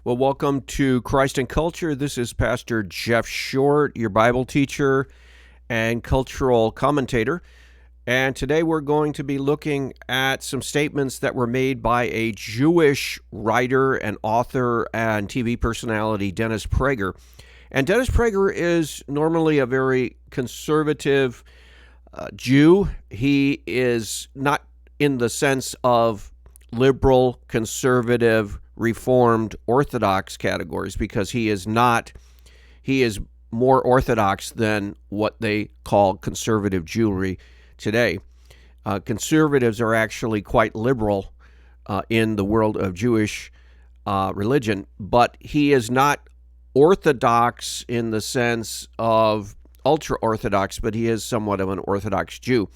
Well, welcome to Christ and Culture. This is Pastor Jeff Short, your Bible teacher and cultural commentator. And today we're going to be looking at some statements that were made by a Jewish writer and author and TV personality, Dennis Prager. And Dennis Prager is normally a very conservative Jew. He is not in the sense of liberal, conservative, Reformed, Orthodox categories, because he is more Orthodox than what they call conservative Jewry today. Conservatives are actually quite liberal in the world of Jewish religion, but he is not Orthodox in the sense of ultra-Orthodox, but he is somewhat of an Orthodox Jew.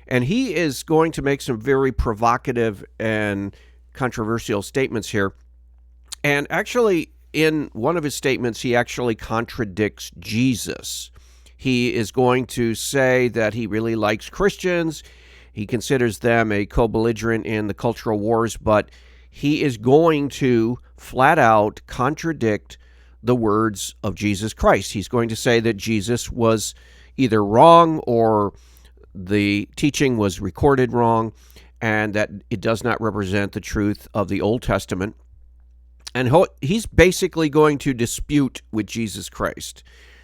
And he is going to make some very provocative and controversial statements here. And actually, in one of his statements, he actually contradicts Jesus. He is going to say that he really likes Christians. He considers them a co-belligerent in the cultural wars, but he is going to flat out contradict the words of Jesus Christ. He's going to say that Jesus was either wrong or the teaching was recorded wrong, and that it does not represent the truth of the Old Testament. And he's basically going to dispute with Jesus Christ.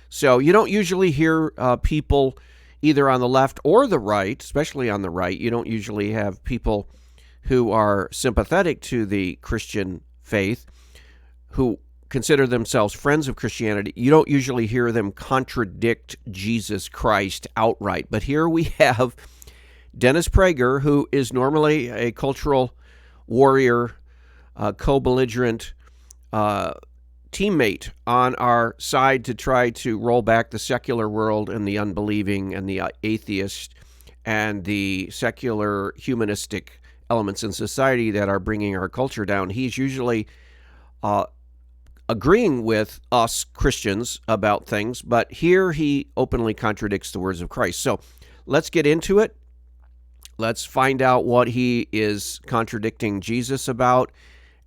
So you don't usually hear people either on the left or the right, especially on the right. You don't usually have people who are sympathetic to the Christian faith, who consider themselves friends of Christianity. You don't usually hear them contradict Jesus Christ outright. But here we have Dennis Prager, who is normally a cultural warrior, co-belligerent teammate on our side to try to roll back the secular world and the unbelieving and the atheist and the secular humanistic elements in society that are bringing our culture down. He's usually agreeing with us Christians about things, but here he openly contradicts the words of Christ. So let's get into it. Let's find out what he is contradicting Jesus about,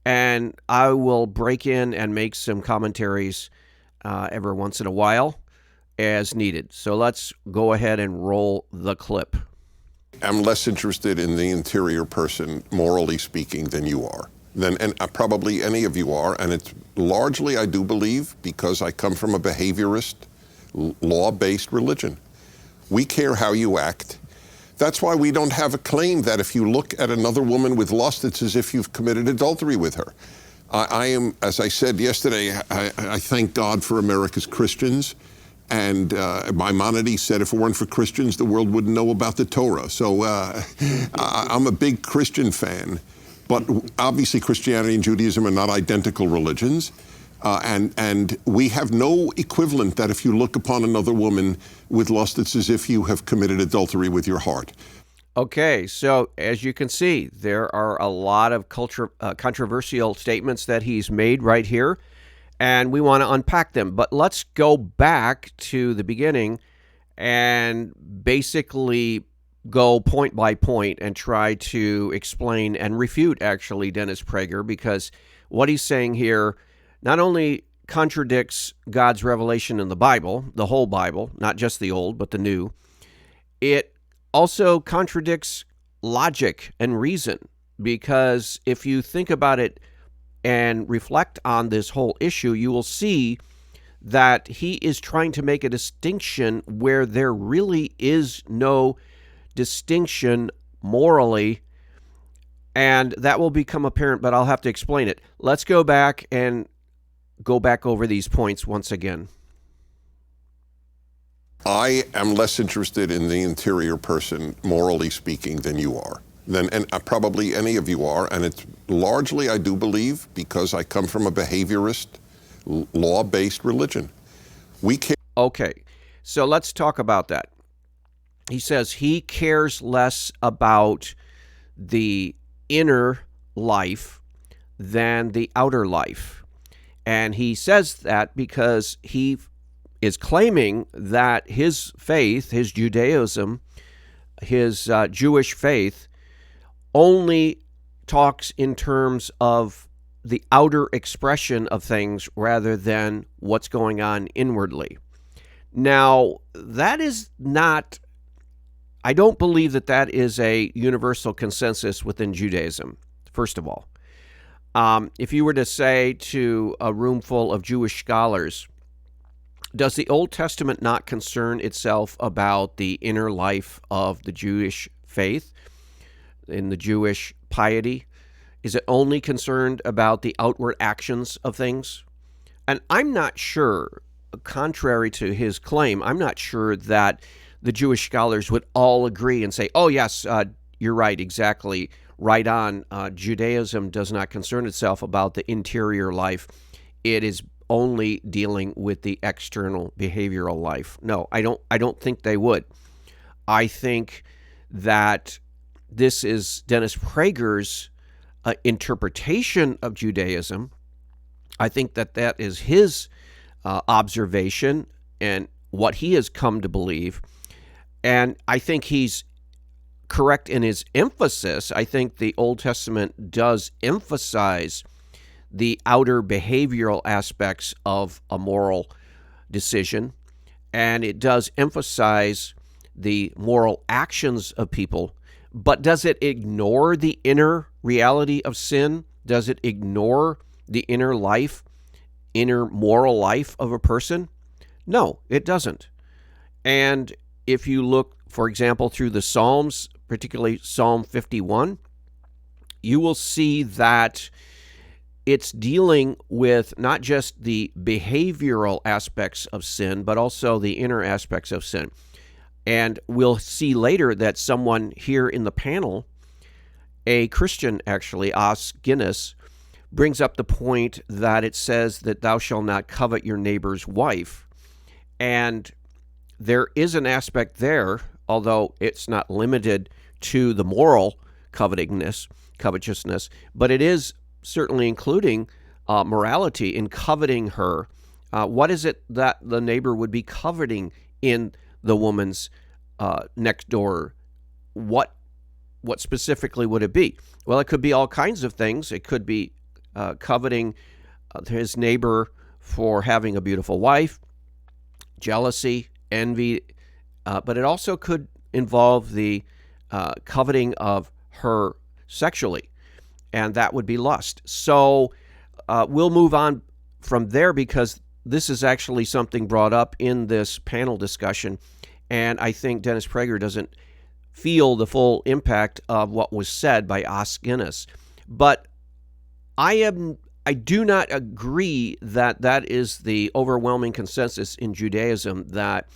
and I will break in and make some commentaries every once in a while as needed. So let's go ahead and roll the clip. I'm less interested in the interior person, morally speaking, than you are. And probably any of you are, and it's largely, I do believe, because I come from a behaviorist, law-based religion. We care how you act. That's why we don't have a claim that if you look at another woman with lust, it's as if you've committed adultery with her. I am, as I said yesterday, I thank God for America's Christians. And Maimonides said if it weren't for Christians, the world wouldn't know about the Torah. So I'm a big Christian fan. But obviously Christianity and Judaism are not identical religions. And we have no equivalent that if you look upon another woman with lust, it's as if you have committed adultery with your heart. Okay, so as you can see, there are a lot of controversial statements that he's made right here, and we want to unpack them. But let's go back to the beginning and basically go point by point and try to explain and refute, actually, Dennis Prager, because what he's saying here not only contradicts God's revelation in the Bible, the whole Bible, not just the Old, but the New, it also contradicts logic and reason, because if you think about it and reflect on this whole issue, you will see that he is trying to make a distinction where there really is no distinction morally, and that will become apparent, but I'll have to explain it. Let's go back and go back over these points once again. I am less interested in the interior person, morally speaking, than you are. And probably any of you are, and it's largely, I do believe, because I come from a behaviorist, law-based religion. We care. Okay, so let's talk about that. He says he cares less about the inner life than the outer life. And he says that because he is claiming that his faith, his Judaism, his Jewish faith, only talks in terms of the outer expression of things rather than what's going on inwardly. Now, that is not, I don't believe that that is a universal consensus within Judaism, first of all. If you were to say to a room full of Jewish scholars, does the Old Testament not concern itself about the inner life of the Jewish faith, in the Jewish piety? Is it only concerned about the outward actions of things? And I'm not sure, contrary to his claim, I'm not sure that the Jewish scholars would all agree and say, oh, yes, you're right, exactly, right on. Judaism does not concern itself about the interior life. It is only dealing with the external behavioral life. No, I don't think they would. I think that this is Dennis Prager's interpretation of Judaism. I think that that is his observation and what he has come to believe. And I think he's correct in his emphasis. I think the Old Testament does emphasize the outer behavioral aspects of a moral decision, and it does emphasize the moral actions of people. But does it ignore the inner reality of sin? Does it ignore the inner life, inner moral life of a person? No, it doesn't. And if you look, for example, through the Psalms, particularly Psalm 51, you will see that it's dealing with not just the behavioral aspects of sin, but also the inner aspects of sin. And we'll see later that someone here in the panel, a Christian actually, Os Guinness, brings up the point that it says that thou shalt not covet your neighbor's wife. And there is an aspect there, although it's not limited to the moral covetousness, but it is certainly including morality in coveting her. What is it that the neighbor would be coveting in the woman's next door? What specifically would it be? Well, it could be all kinds of things. It could be coveting his neighbor for having a beautiful wife, jealousy, envy, but it also could involve the coveting of her sexually, and that would be lust. So we'll move on from there because this is actually something brought up in this panel discussion, and I think Dennis Prager doesn't feel the full impact of what was said by Os Guinness. But I do not agree that that is the overwhelming consensus in Judaism, that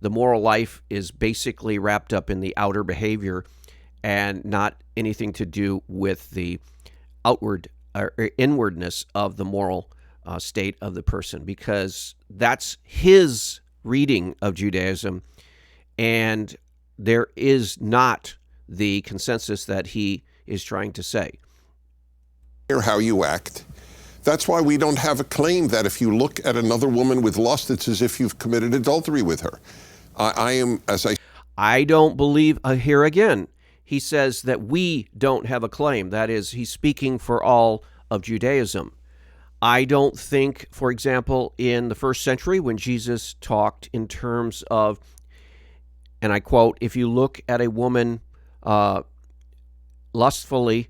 the moral life is basically wrapped up in the outer behavior and not anything to do with the outward or inwardness of the moral state of the person, because that's his reading of Judaism, and there is not the consensus that he is trying to say. Hear how you act. That's why we don't have a claim that if you look at another woman with lust, it's as if you've committed adultery with her. I don't believe, here again, he says that we don't have a claim. That is, he's speaking for all of Judaism. I don't think, for example, in the first century when Jesus talked in terms of, and I quote, if you look at a woman lustfully,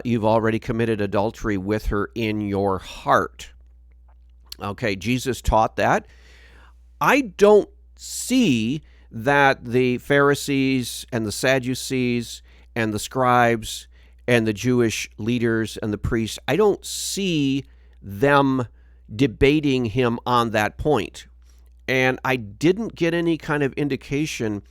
you've already committed adultery with her in your heart. Okay, Jesus taught that. I don't see that the Pharisees and the Sadducees and the scribes and the Jewish leaders and the priests, I don't see them debating him on that point. And I didn't get any kind of indication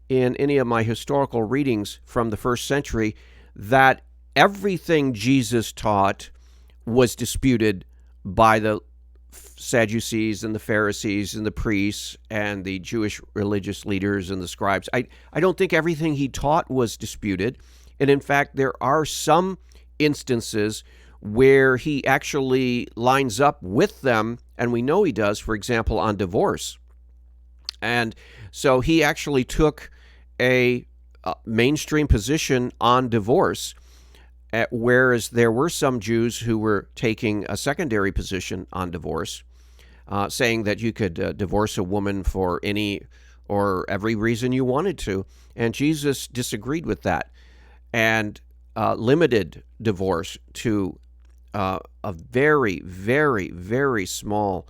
in any of my historical readings from the first century that everything Jesus taught was disputed by the Sadducees and the Pharisees and the priests and the Jewish religious leaders and the scribes. I don't think everything he taught was disputed. And in fact, there are some instances where he actually lines up with them, and we know he does, for example, on divorce. And so he actually took a mainstream position on divorce. whereas there were some Jews who were taking a secondary position on divorce, saying that you could divorce a woman for any or every reason you wanted to. And Jesus disagreed with that and limited divorce to a very, very, very small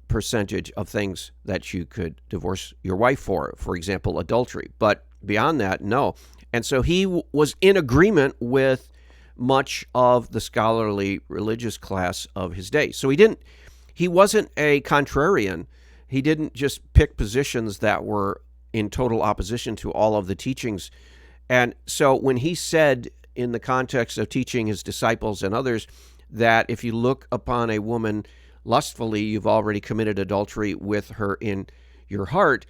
percentage of things that you could divorce your wife for example, adultery. But beyond that, no. And so he was in agreement with much of the scholarly religious class of his day. So he wasn't a contrarian. He didn't just pick positions that were in total opposition to all of the teachings. And so when he said, in the context of teaching his disciples and others, that if you look upon a woman lustfully, you've already committed adultery with her in your heart,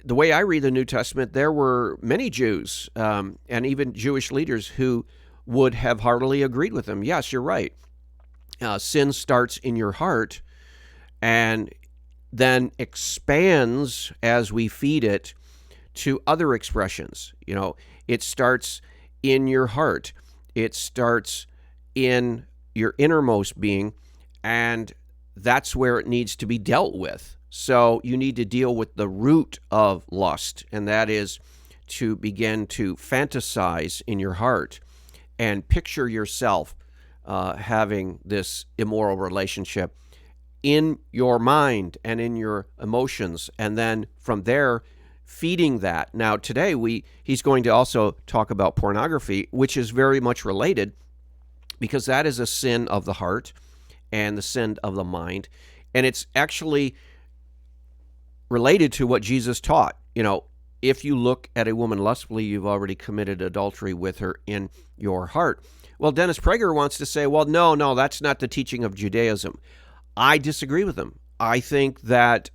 the way I read the New Testament, there were many Jews and even Jewish leaders who would have heartily agreed with him. Yes, you're right. Sin starts in your heart and then expands as we feed it to other expressions. It starts in your heart. It starts in your innermost being, and that's where it needs to be dealt with. So you need to deal with the root of lust, and that is to begin to fantasize in your heart and picture yourself having this immoral relationship in your mind and in your emotions, and then from there feeding that. Now today he's going to also talk about pornography, which is very much related, because that is a sin of the heart and the sin of the mind, and it's actually related to what Jesus taught. If you look at a woman lustfully, you've already committed adultery with her in your heart. Well, Dennis Prager wants to say, well, no, that's not the teaching of Judaism. I disagree with him. I think that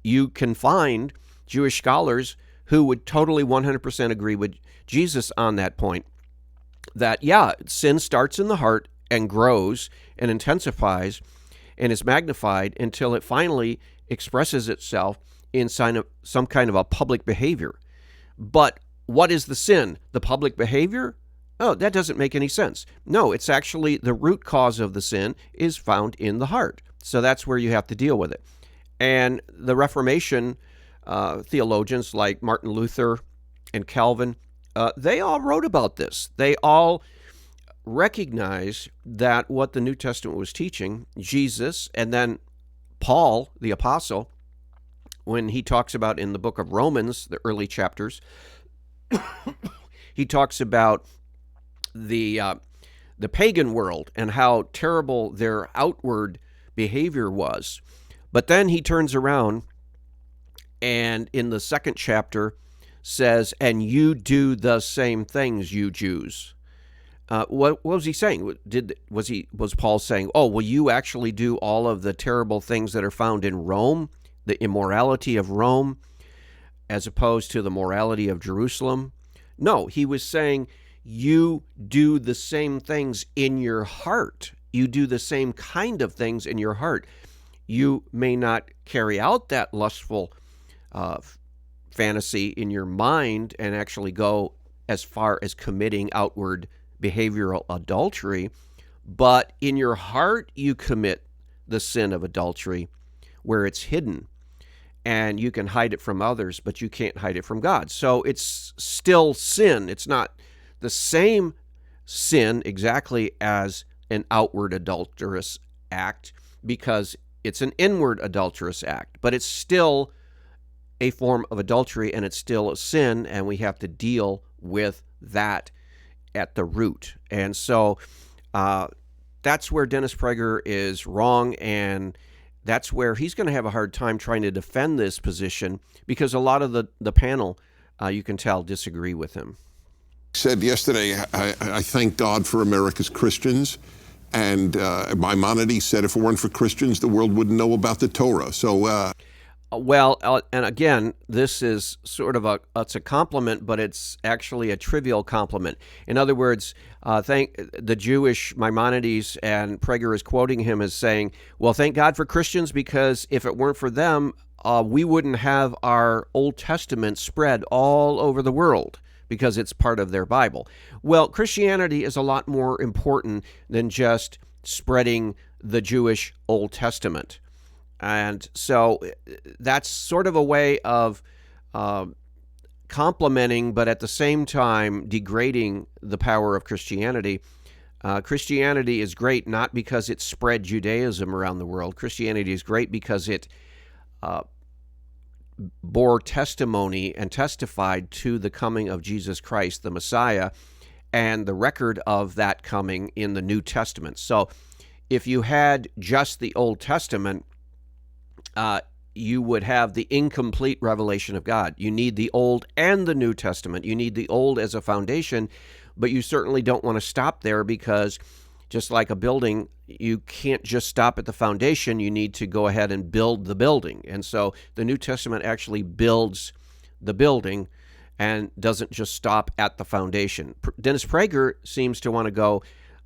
you can find Jewish scholars who would totally 100% agree with Jesus on that point, that, yeah, sin starts in the heart and grows and intensifies and is magnified until it finally expresses itself in some kind of a public behavior. But what is the sin? The public behavior? Oh, that doesn't make any sense. No, it's actually the root cause of the sin is found in the heart. So that's where you have to deal with it. And the Reformation theologians like Martin Luther and Calvin, they all wrote about this. They all recognized that what the New Testament was teaching, Jesus, and then Paul, the apostle, when he talks about in the book of Romans, the early chapters, he talks about the pagan world and how terrible their outward behavior was. But then he turns around and in the second chapter says, and you do the same things, you Jews. What was he saying? Was Paul saying, oh, will you actually do all of the terrible things that are found in Rome, the immorality of Rome, as opposed to the morality of Jerusalem? No, he was saying, you do the same things in your heart. You do the same kind of things in your heart. You may not carry out that lustful fantasy in your mind and actually go as far as committing outward behavioral adultery, but in your heart you commit the sin of adultery where it's hidden, and you can hide it from others, but you can't hide it from God. So it's still sin. It's not the same sin exactly as an outward adulterous act, because it's an inward adulterous act, but it's still a form of adultery, and it's still a sin, and we have to deal with that at the root. And so that's where Dennis Prager is wrong, and that's where he's going to have a hard time trying to defend this position, because a lot of the panel, you can tell, disagree with him. Said yesterday, I thank God for America's Christians, and Maimonides said if it weren't for Christians, the world wouldn't know about the Torah. So and again, this is sort of it's a compliment, but it's actually a trivial compliment. In other words, thank the Jewish Maimonides, and Prager is quoting him as saying, well, thank God for Christians, because if it weren't for them, we wouldn't have our Old Testament spread all over the world, because it's part of their Bible. Well, Christianity is a lot more important than just spreading the Jewish Old Testament. And so that's sort of a way of complementing, but at the same time degrading the power of Christianity. Christianity is great not because it spread Judaism around the world. Christianity is great because it bore testimony and testified to the coming of Jesus Christ, the Messiah, and the record of that coming in the New Testament. So if you had just the Old Testament, you would have the incomplete revelation of God. You need the Old and the New Testament. You need the Old as a foundation, but you certainly don't want to stop there, because just like a building, you can't just stop at the foundation. You need to go ahead and build the building. And so the New Testament actually builds the building and doesn't just stop at the foundation. Dennis Prager seems to want to go,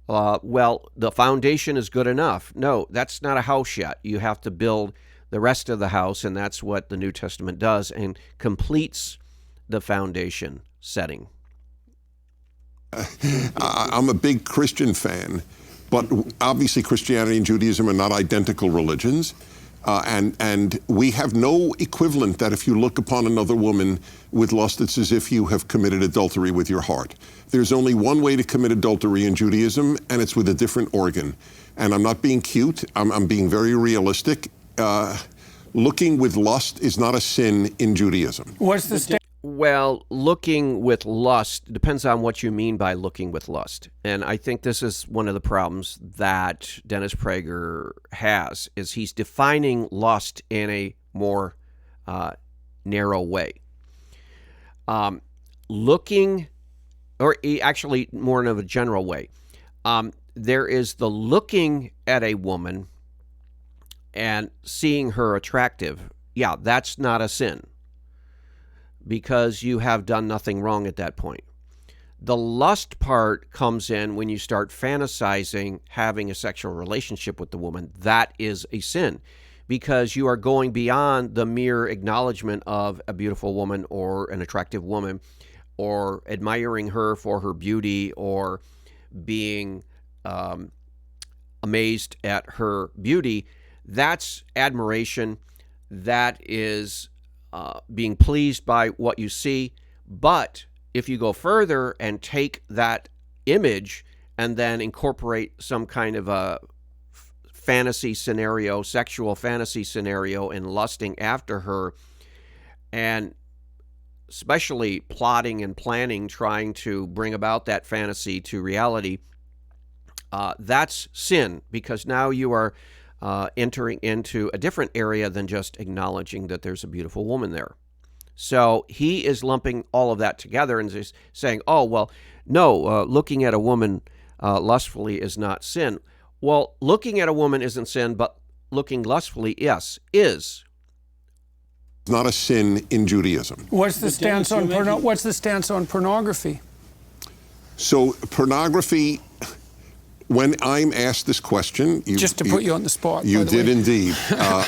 well, the foundation is good enough. No, that's not a house yet. You have to build the rest of the house, and that's what the New Testament does and completes the foundation setting. I'm a big Christian fan, but obviously Christianity and Judaism are not identical religions, and we have no equivalent that if you look upon another woman with lust, it's as if you have committed adultery with your heart. There's only one way to commit adultery in Judaism, and it's with a different organ. And I'm not being cute, I'm being very realistic. Looking with lust is not a sin in Judaism. What's the Well, looking with lust depends on what you mean by looking with lust. And I think this is one of the problems that Dennis Prager has, is he's defining lust in a more narrow way. Looking, or actually more in a general way, there is the looking at a woman and seeing her attractive. Yeah, that's not a sin, because you have done nothing wrong at that point. The lust part comes in when you start fantasizing having a sexual relationship with the woman. That is a sin, because you are going beyond the mere acknowledgement of a beautiful woman or an attractive woman, or admiring her for her beauty, or being amazed at her beauty. That's admiration. That is being pleased by what you see. But if you go further and take that image and then incorporate some kind of a fantasy scenario, sexual fantasy scenario, and lusting after her, and especially plotting and planning, trying to bring about that fantasy to reality, that's sin, because now you are entering into a different area than just acknowledging that there's a beautiful woman there. So he is lumping all of that together and just saying, oh, well, no, looking at a woman lustfully is not sin. Well, looking at a woman isn't sin, but looking lustfully, yes, is. It's not a sin in Judaism. What's the stance on pornography? So pornography, when I'm asked this question, just to put you on the spot. You did indeed.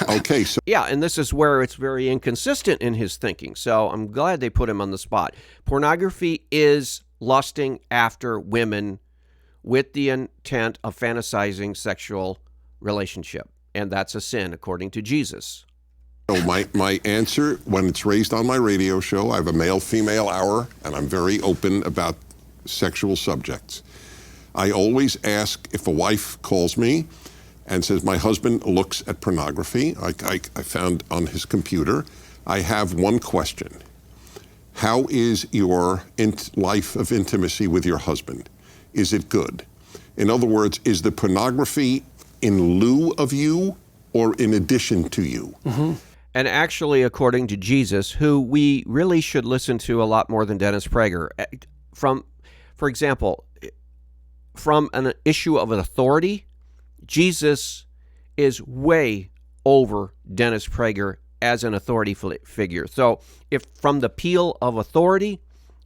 Okay, so yeah, and this is where it's very inconsistent in his thinking. So I'm glad they put him on the spot. Pornography is lusting after women with the intent of fantasizing sexual relationship, and that's a sin according to Jesus. So my answer, when it's raised on my radio show, I have a male-female hour, and I'm very open about sexual subjects. I always ask, if a wife calls me and says, my husband looks at pornography, I found on his computer, I have one question. How is your life of intimacy with your husband? Is it good? In other words, is the pornography in lieu of you or in addition to you? Mm-hmm. And actually, according to Jesus, who we really should listen to a lot more than Dennis Prager, for example, from an issue of an authority, Jesus is way over Dennis Prager as an authority figure. So if from the peel of authority,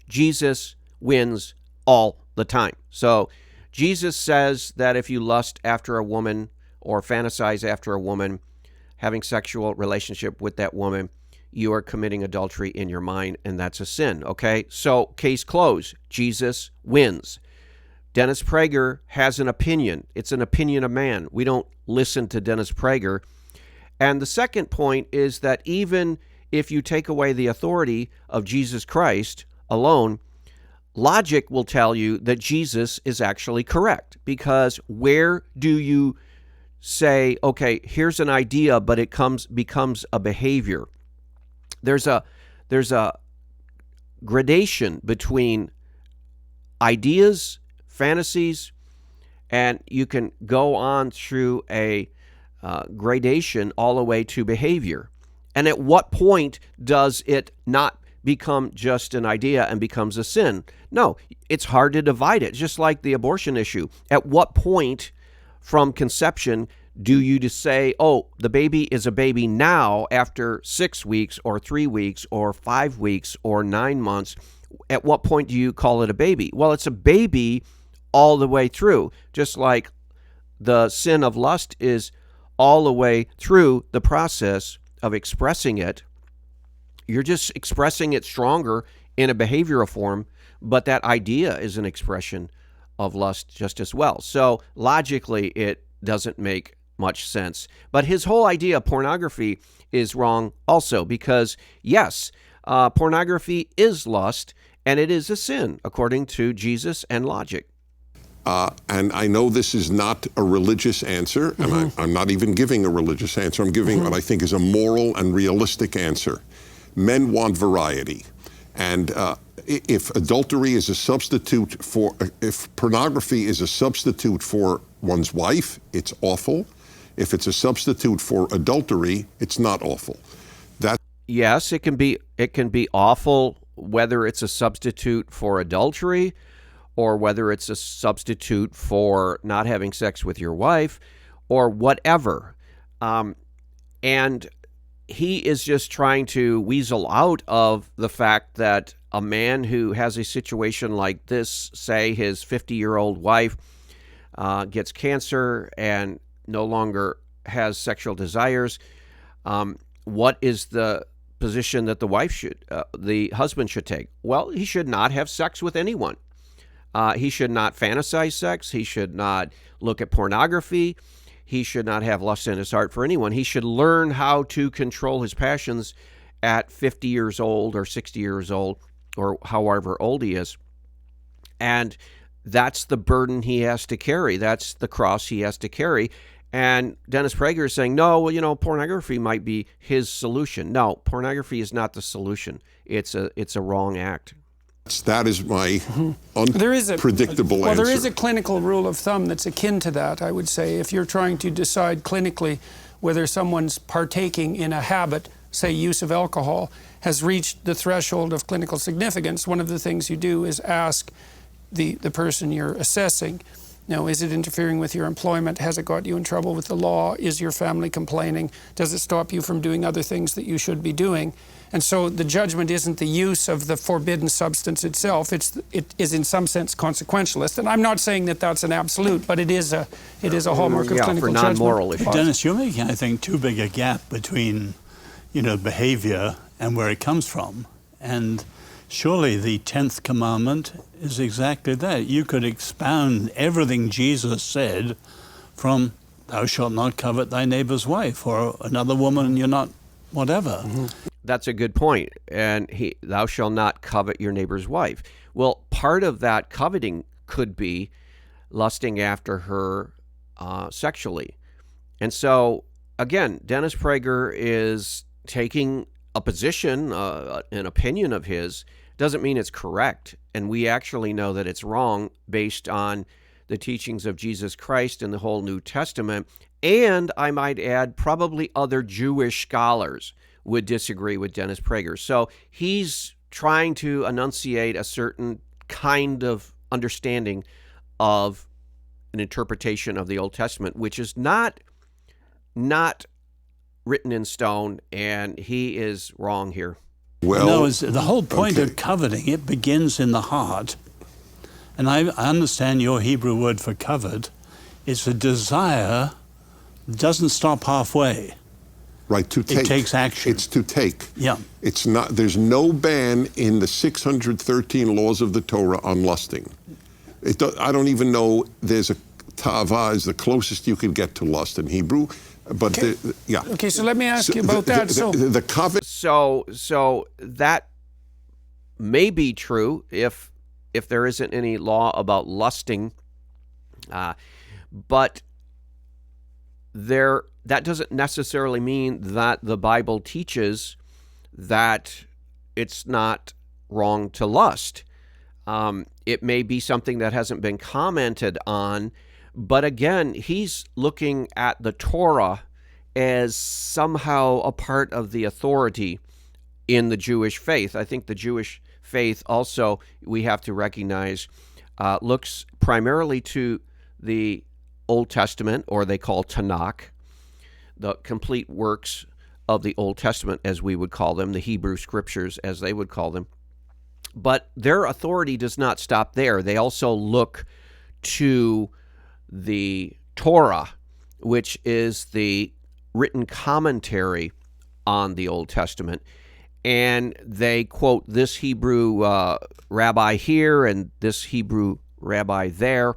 Jesus wins all the time. So Jesus says that if you lust after a woman or fantasize after a woman, having sexual relationship with that woman, you are committing adultery in your mind, and that's a sin, okay? So, case closed. Jesus wins. Dennis Prager has an opinion. It's an opinion of man. We don't listen to Dennis Prager. And the second point is that even if you take away the authority of Jesus Christ alone, logic will tell you that Jesus is actually correct, because where do you say, okay, here's an idea, but it becomes a behavior? There's a gradation between ideas, fantasies, and you can go on through a gradation all the way to behavior. And at what point does it not become just an idea and becomes a sin? No, it's hard to divide it, just like the abortion issue. At what point from conception do you just say, oh, the baby is a baby now after 6 weeks or 3 weeks or 5 weeks or 9 months? At what point do you call it a baby? Well, it's a baby all the way through, just like the sin of lust is all the way through the process of expressing it. You're just expressing it stronger in a behavioral form, but that idea is an expression of lust just as well. So logically, it doesn't make much sense. But his whole idea of pornography is wrong also, because yes, pornography is lust, and it is a sin according to Jesus and logic. And I know this is not a religious answer, and I'm not even giving a religious answer. I'm giving what I think is a moral and realistic answer. Men want variety. And if adultery is a substitute for, if pornography is a substitute for one's wife, it's awful. If it's a substitute for adultery, it's not awful. Yes, it can be awful, whether it's a substitute for adultery or whether it's a substitute for not having sex with your wife or whatever. And he is just trying to weasel out of the fact that a man who has a situation like this, say his 50-year-old wife gets cancer and no longer has sexual desires, what is the position that the husband should take? Well, he should not have sex with anyone. He should not fantasize sex. He should not look at pornography. He should not have lust in his heart for anyone. He should learn how to control his passions at 50 years old or 60 years old or however old he is. And that's the burden he has to carry. That's the cross he has to carry. And Dennis Prager is saying, no, well, pornography might be his solution. No, pornography is not the solution. It's a wrong act. That is my unpredictable answer. There is a clinical rule of thumb that's akin to that, I would say. If you're trying to decide clinically whether someone's partaking in a habit, say use of alcohol, has reached the threshold of clinical significance, one of the things you do is ask the person you're assessing, is it interfering with your employment? Has it got you in trouble with the law? Is your family complaining? Does it stop you from doing other things that you should be doing? And so the judgment isn't the use of the forbidden substance itself. It is in some sense consequentialist. And I'm not saying that that's an absolute, but it is a hallmark of clinical for non-moral issues. Dennis, you're making, I think, too big a gap between, behavior and where it comes from. And surely the 10th commandment is exactly that. You could expound everything Jesus said from thou shalt not covet thy neighbor's wife, or another woman you're not whatever. That's a good point. And thou shalt not covet your neighbor's wife. Well, part of that coveting could be lusting after her sexually. And so, again, Dennis Prager is taking a position, an opinion of his. Doesn't mean it's correct. And we actually know that it's wrong based on the teachings of Jesus Christ and the whole New Testament. And I might add, probably other Jewish scholars would disagree with Dennis Prager. So he's trying to enunciate a certain kind of understanding of an interpretation of the Old Testament, which is not written in stone, and he is wrong here. Well, no, the whole point of coveting, it begins in the heart. And I understand your Hebrew word for covet is a desire that doesn't stop halfway. Right, to take. It takes action. It's to take. Yeah. It's not. There's no ban in the 613 laws of the Torah on lusting. I don't even know there's a ta'ava is the closest you could get to lust in Hebrew, but yeah. Okay, so let me ask you about that. The covet. So that may be true if there isn't any law about lusting, but that doesn't necessarily mean that the Bible teaches that it's not wrong to lust. It may be something that hasn't been commented on, but again, he's looking at the Torah as somehow a part of the authority in the Jewish faith. I think the Jewish faith also, we have to recognize, looks primarily to the Old Testament, or they call Tanakh, the complete works of the Old Testament, as we would call them, the Hebrew Scriptures, as they would call them. But their authority does not stop there. They also look to the Torah, which is the written commentary on the Old Testament, and they quote this Hebrew rabbi here and this Hebrew rabbi there,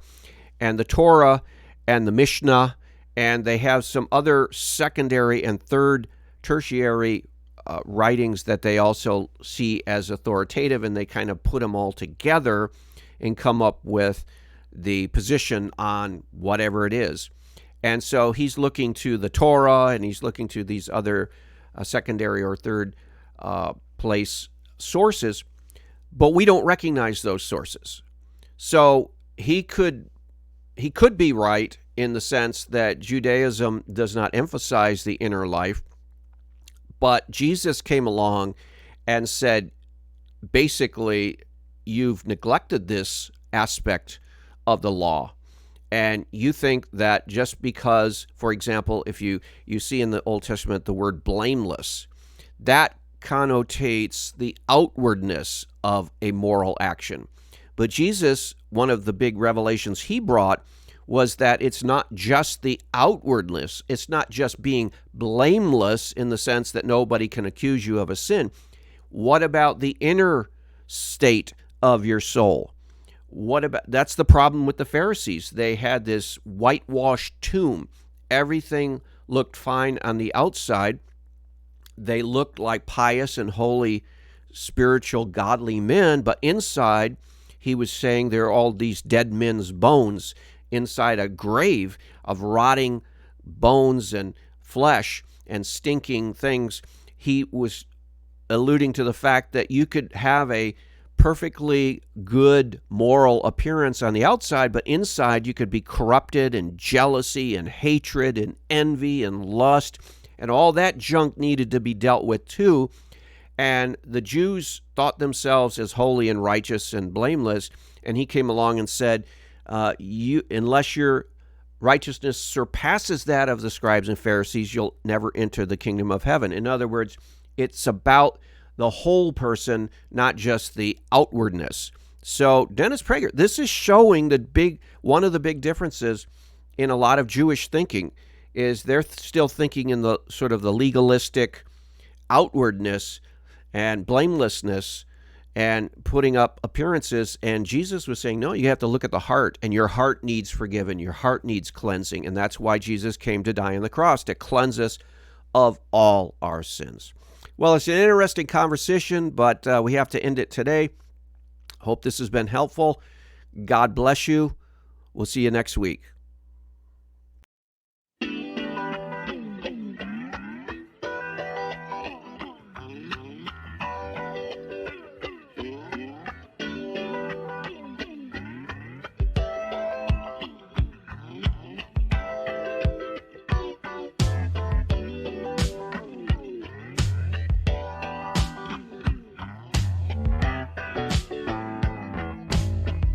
and the Torah and the Mishnah, and they have some other secondary and third, tertiary writings that they also see as authoritative, and they kind of put them all together and come up with the position on whatever it is. And so he's looking to the Torah, and he's looking to these other secondary or third place sources, but we don't recognize those sources. So he could be right in the sense that Judaism does not emphasize the inner life, but Jesus came along and said, basically, you've neglected this aspect of the law. And you think that just because, for example, if you see in the Old Testament the word blameless, that connotates the outwardness of a moral action. But Jesus, one of the big revelations he brought was that it's not just the outwardness, it's not just being blameless in the sense that nobody can accuse you of a sin. What about the inner state of your soul? That's the problem with the Pharisees. They had this whitewashed tomb. Everything looked fine on the outside. They looked like pious and holy, spiritual, godly men, but inside, he was saying there are all these dead men's bones inside a grave of rotting bones and flesh and stinking things. He was alluding to the fact that you could have a perfectly good moral appearance on the outside, but inside you could be corrupted in jealousy and hatred and envy and lust, and all that junk needed to be dealt with too. And the Jews thought themselves as holy and righteous and blameless, and he came along and said, unless your righteousness surpasses that of the scribes and Pharisees, you'll never enter the kingdom of heaven. In other words, it's about the whole person, not just the outwardness. So Dennis Prager, this is showing one of the big differences in a lot of Jewish thinking is they're still thinking in the sort of the legalistic outwardness and blamelessness and putting up appearances. And Jesus was saying, no, you have to look at the heart, and your heart needs forgiven. Your heart needs cleansing. And that's why Jesus came to die on the cross, to cleanse us of all our sins. Well, it's an interesting conversation, but we have to end it today. Hope this has been helpful. God bless you. We'll see you next week.